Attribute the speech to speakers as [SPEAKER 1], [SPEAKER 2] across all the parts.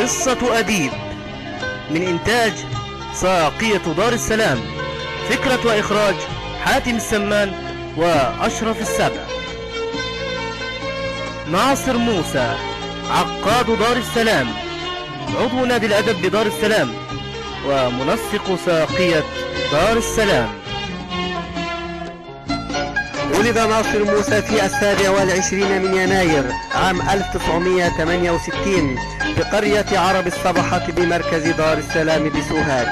[SPEAKER 1] قصة أديب من إنتاج ساقية دار السلام. فكرة وإخراج حاتم السمان وأشرف السبع. ناصر موسى عقاد دار السلام، عضو نادي الأدب بدار السلام ومنسق ساقية دار السلام.
[SPEAKER 2] ولد ناصر موسى في 27 من يناير عام 1968 في قرية عرب الصبحة بمركز دار السلام بسوهاج.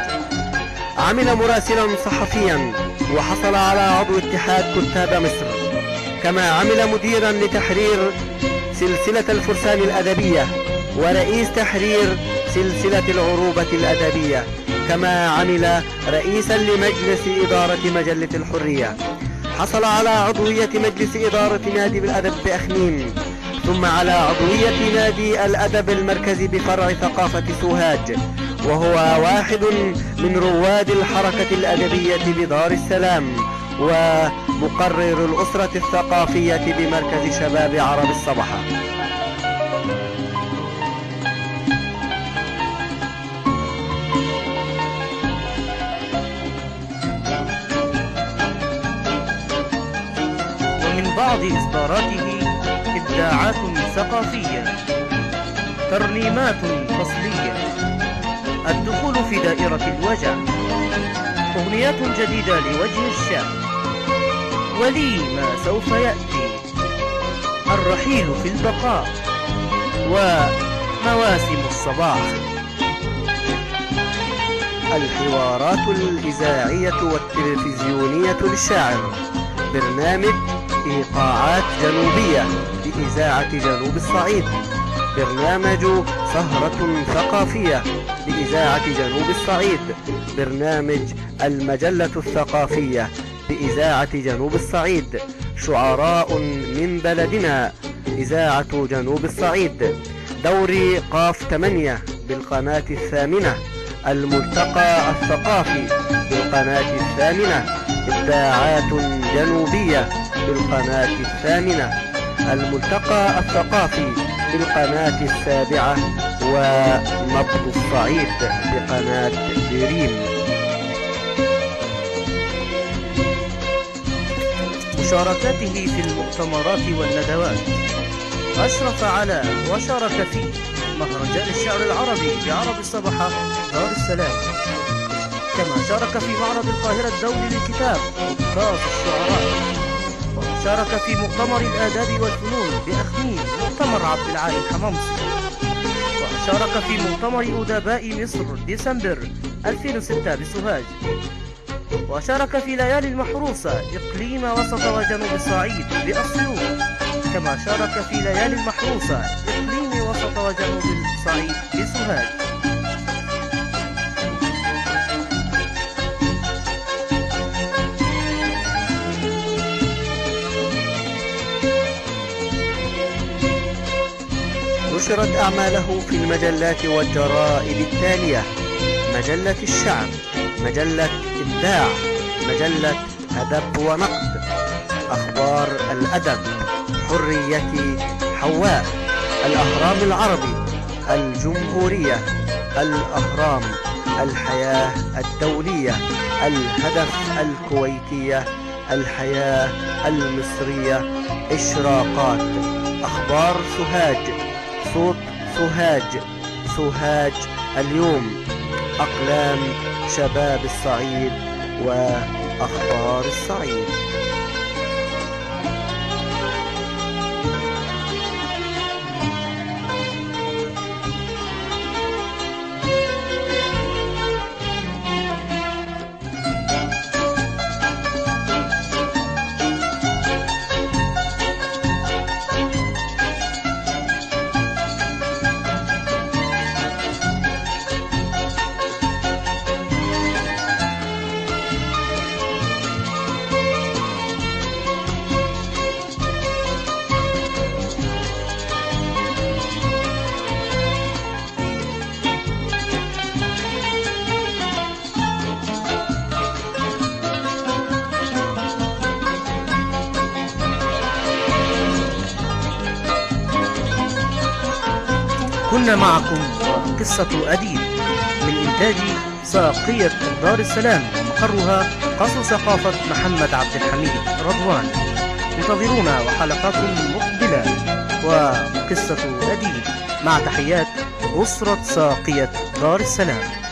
[SPEAKER 2] عمل مراسلا صحفيا وحصل على عضو اتحاد كتاب مصر، كما عمل مديرا لتحرير سلسلة الفرسان الأدبية ورئيس تحرير سلسلة العروبة الأدبية، كما عمل رئيسا لمجلس إدارة مجلة الحرية. حصل على عضوية مجلس إدارة نادي الأدب بأخميم، ثم على عضوية نادي الأدب المركزي بفرع ثقافة سوهاج، وهو واحد من رواد الحركة الأدبية بدار السلام ومقرر الأسرة الثقافية بمركز شباب عرب الصبحة.
[SPEAKER 1] ومن بعض إصداراته إبداعات ثقافية، ترنيمات فصلية، الدخول في دائرة الوجع، أغنيات جديدة لوجه الشعر، ولي ما سوف يأتي، الرحيل في البقاء، ومواسم الصباح.
[SPEAKER 2] الحوارات الإذاعية والتلفزيونية للشاعر، برنامج إيقاعات جنوبية بإذاعة جنوب الصعيد، برنامج سهرة ثقافية بإذاعة جنوب الصعيد، برنامج المجلة الثقافية بإذاعة جنوب الصعيد، شعراء من بلدنا إذاعة جنوب الصعيد، دوري قاف 8 بالقناة 8، الملتقى الثقافي بالقناة 8، إبداعات جنوبية بالقناة 8، الملتقى الثقافي بالقناة 7، ونبض الصعيد بقناة دريم.
[SPEAKER 1] مشاركته في المؤتمرات والندوات، أشرف على وشارك في مهرجان الشعر العربي بعرب الصبحة دار السلام، كما شارك في معرض القاهرة الدولي للكتاب وكاظ الشعراء، وشارك في مؤتمر الآداب والفنون بأخميم مؤتمر عبد العال الحمامصي، وشارك في مؤتمر أدباء مصر ديسمبر 2006 بسوهاج، وشارك في ليالي المحروسة إقليم وسط وجنوب الصعيد بأسيوط، كما شارك في ليالي المحروسة إقليم وسط وجنوب الصعيد بسوهاج.
[SPEAKER 2] نشرت أعماله في المجلات والجرائد التالية: مجلة الشعر، مجلة إبداع، مجلة أدب ونقد، أخبار الأدب، حرية حواء، الأهرام العربي، الجمهورية، الأهرام، الحياة الدولية، الهدف الكويتية، الحياة المصرية، إشراقات، أخبار سوهاج، صوت سوهاج، سوهاج اليوم، أقلام شباب الصعيد، وأخبار الصعيد.
[SPEAKER 1] كنا معكم قصة أديب من إنتاج ساقية دار السلام، ومقرها قصر ثقافة محمد عبد الحميد رضوان. انتظرونا وحلقات مقبلة وقصة أديب، مع تحيات أسرة ساقية دار السلام.